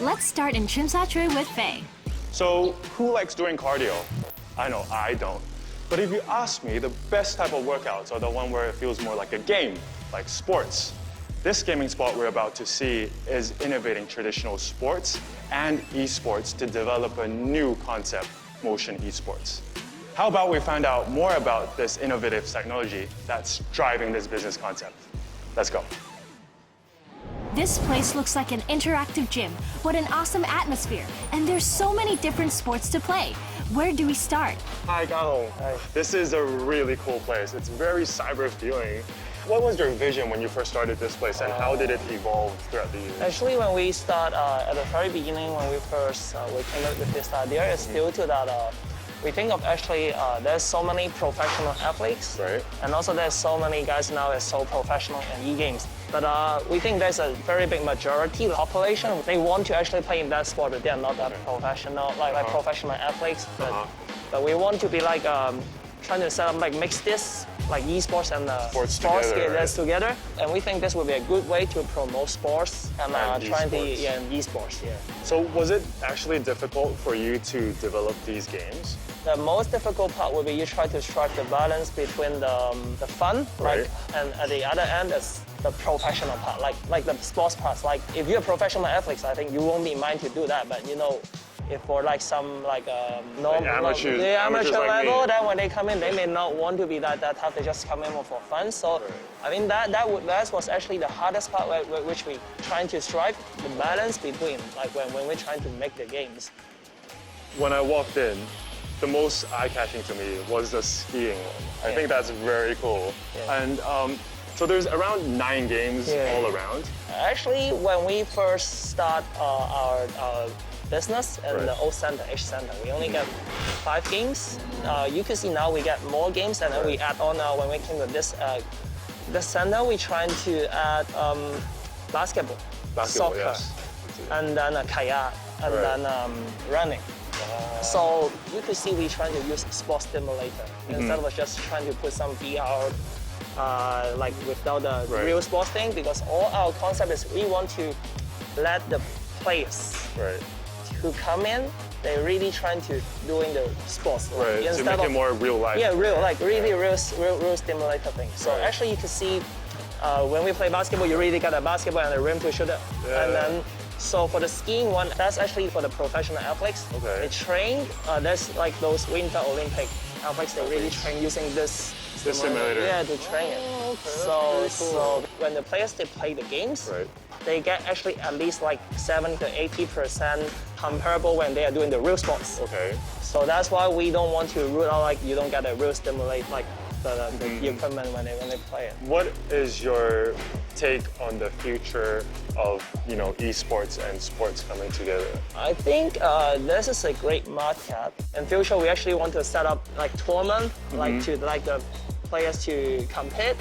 Let's start in Chimsatri with Faye. So, who likes doing cardio? I know I don't. But if you ask me, the best type of workouts are the one where it feels more like a game, like sports. This gaming spot we're about to see is innovating traditional sports and esports to develop a new concept, motion esports. How about we find out more about this innovative technology that's driving this business concept? Let's go. This place looks like an interactive gym. What an awesome atmosphere. And there's so many different sports to play. Where do we start? Hi, Gao. Hi. This is a really cool place. It's very cyber feeling. What was your vision when you first started this place, and how did it evolve throughout the years? Actually, when we start at the very beginning, when we first we came up with this idea, it's due to that we think of actually there's so many professional athletes, Right. and also there's so many guys now that's so professional in e-games. But we think there's a very big majority population. They want to actually play in that sport, but they're not that professional, like professional athletes. But we want to be like trying to set up like mix this like esports and sports together. And we think this would be a good way to promote sports and trying to esports. Yeah. So was it actually difficult for you to develop these games? The most difficult part would be you try to strike the balance between the fun, Right. and at the other end is the professional part, like the sports parts. Like if you're a professional athlete, I think you won't be mind to do that. But you know, if for like some amateur level, me. then when they come in, they may not want to be that tough. They just come in for fun. So I mean that was actually the hardest part, which we trying to strike the balance between like when we're trying to make the games. When I walked in, the most eye-catching to me was the skiing one. I think that's very cool. Yeah. And so there's around 9 games all around. Actually, when we first start our business in the old center, H center, we only get 5 games. You can see now we get more games, and then we add on when we came to this center, we trying to add basketball, soccer, yes. and then kayak, and then running. So you could see we trying to use sports simulator instead of just trying to put some VR like without the real sports thing, because all our concept is we want to let the players who come in, they're really trying to doing the sports. Right, to make it more real life. Yeah, real, like really real stimulator thing. So actually you can see when we play basketball, you really got a basketball and a rim to shoot it. Yeah. And then, so for the skiing one, that's actually for the professional athletes. Okay. They train, there's like those Winter Olympic athletes, they really train using this simulator. Yeah, to train it. Okay, So when the players, they play the games, they get actually at least like 70 to 80% comparable when they are doing the real sports. Okay. So that's why we don't want to rule out like you don't get a real stimulate like the equipment when they play it. What is your take on the future of esports and sports coming together? I think this is a great market. In future, we actually want to set up like tournament, like the players to compete,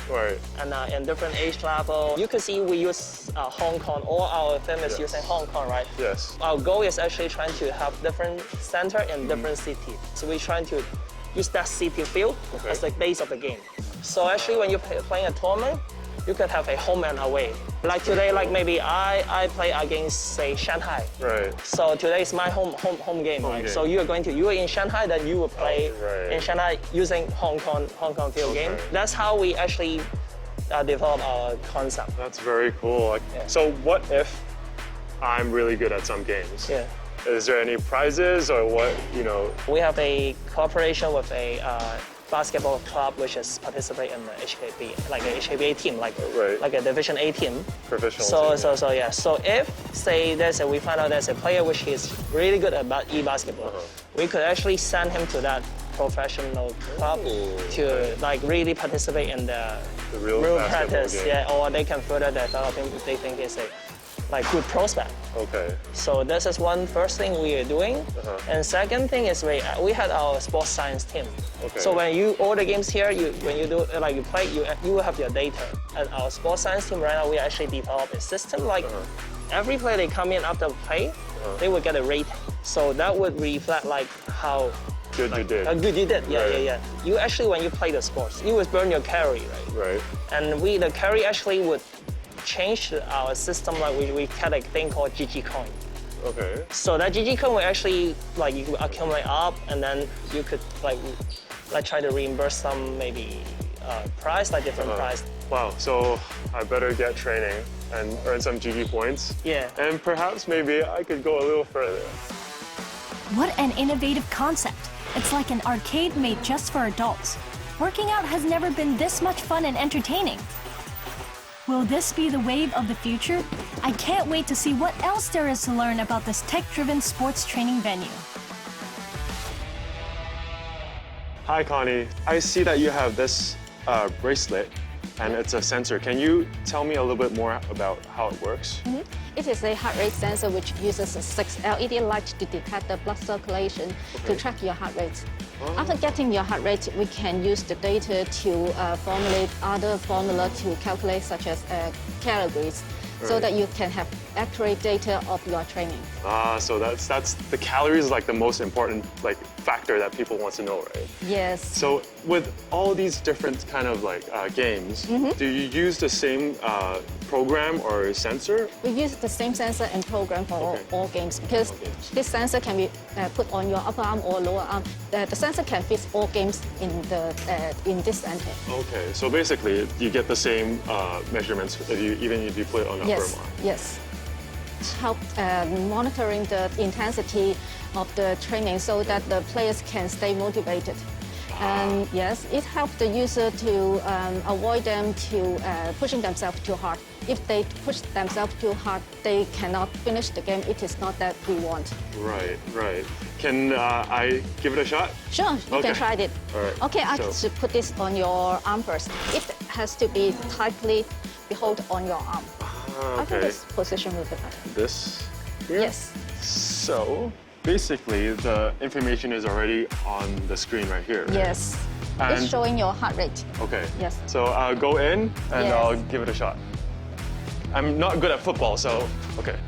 and in different age level. You can see we use Hong Kong. All our film is using Hong Kong, right? Yes. Our goal is actually trying to have different center in different city. So we're trying to use that city field as the base of the game. So actually, when you're playing a tournament, you could have a home and away. Like today, like maybe I play against, say, Shanghai. Right. So today is my home game, right? So you are in Shanghai, then you will play in Shanghai using Hong Kong field game. That's how we actually develop our concept. That's very cool. So what if I'm really good at some games? Yeah. Is there any prizes or what, We have a cooperation with a basketball club which is participate in the HKB, like a HKBA team, like a Division A team. Professional team. So if say we find out there's a player which is really good at e-basketball, we could actually send him to that professional club to like really participate in the real practice, game. or they can further develop him if they think it's a good prospect. Okay. So this is first thing we are doing. And second thing is we had our sports science team. Okay. So when all the games here, when you do you play, you will have your data. And our sports science team right now, we actually develop a system like every player they come in after play, they will get a rating. So that would reflect like how good you did. How good you did. Yeah. You actually, when you play the sports, you would burn your carry, right? Right. And the carry actually would change our system. Like we had a thing called GG coin. Okay. So that GG coin will actually, like, you could accumulate up, and then you could like try to reimburse some maybe prize, like different prize. Wow, so I better get training and earn some GG points. Yeah. And perhaps maybe I could go a little further. What an innovative concept. It's like an arcade made just for adults. Working out has never been this much fun and entertaining. Will this be the wave of the future? I can't wait to see what else there is to learn about this tech-driven sports training venue. Hi, Connie. I see that you have this bracelet and it's a sensor. Can you tell me a little bit more about how it works? It is a heart rate sensor which uses 6 LED lights to detect the blood circulation to track your heart rate. After getting your heart rate, we can use the data to formulate other formula to calculate, such as calories, so that you can have accurate data of your training. So that's the calories, like the most important factor that people want to know, right? Yes. So with all these different kind of games, do you use the same program or sensor? We use the same sensor and program for all games, because this sensor can be put on your upper arm or lower arm. The sensor can fit all games in this center. Okay, so basically you get the same measurements even if you put it on the upper arm. Yes. Help monitoring the intensity of the training so that the players can stay motivated. And yes, it helps the user to avoid them to pushing themselves too hard. If they push themselves too hard, they cannot finish the game. It is not that we want. Right, right. Can I give it a shot? Sure, you can try it. All right. Okay, I should put this on your arm first. It has to be tightly held on your arm. I think this position will be better. This here? Yes. So basically, the information is already on the screen right here. Right? Yes. And it's showing your heart rate. Okay. Yes. So I'll go in and Yes. I'll give it a shot. I'm not good at football, so okay.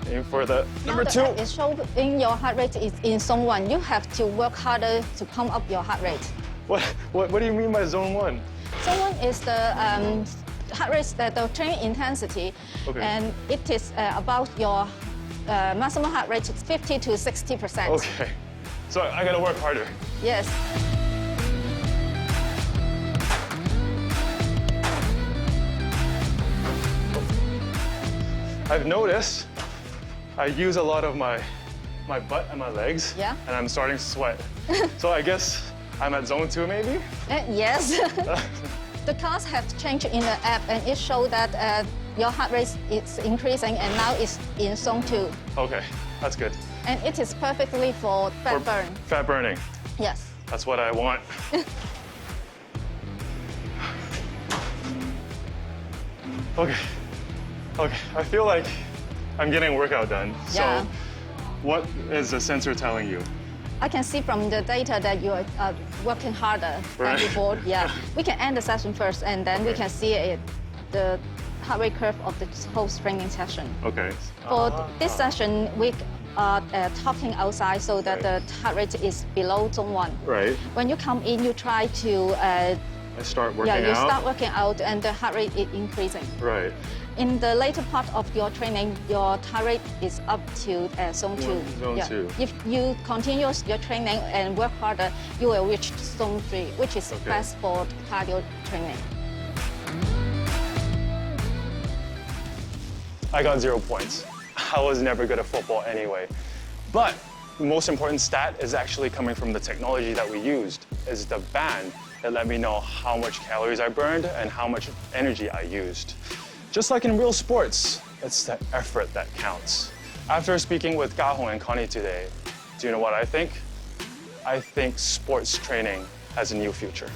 Aim for the number 2. It's showing your heart rate is in zone 1. You have to work harder to pump up your heart rate. What do you mean by zone 1? Zone 1 is the heart rate, the training intensity, and it is about your maximum heart rate is 50 to 60%. Okay. So I gotta work harder. Yes. I've noticed I use a lot of my butt and my legs, Yeah. and I'm starting to sweat. So I guess I'm at zone 2 maybe? Yes. The cards have changed in the app, and it shows that your heart rate is increasing, and now it's in zone 2. Okay, that's good. And it is perfectly for fat burn. Fat burning. Yes. That's what I want. Okay. Okay, I feel like I'm getting a workout done. Yeah. So what is the sensor telling you? I can see from the data that you are working harder than before. Yeah. We can end the session first, and then we can see the heart rate curve of the whole training session. Okay. For this session, we are talking outside so that the heart rate is below zone 1. Right. When you come in, you try to I start working out. you start working out, and the heart rate is increasing. Right. In the later part of your training, your heart rate is up to zone 2. Zone 2. If you continue your training and work harder, you will reach zone 3, which is best for cardio training. I got 0 points. I was never good at football anyway. But the most important stat is actually coming from the technology that we used, is the band that let me know how much calories I burned and how much energy I used. Just like in real sports, it's the effort that counts. After speaking with Ga-hong and Connie today, do you know what I think? I think sports training has a new future.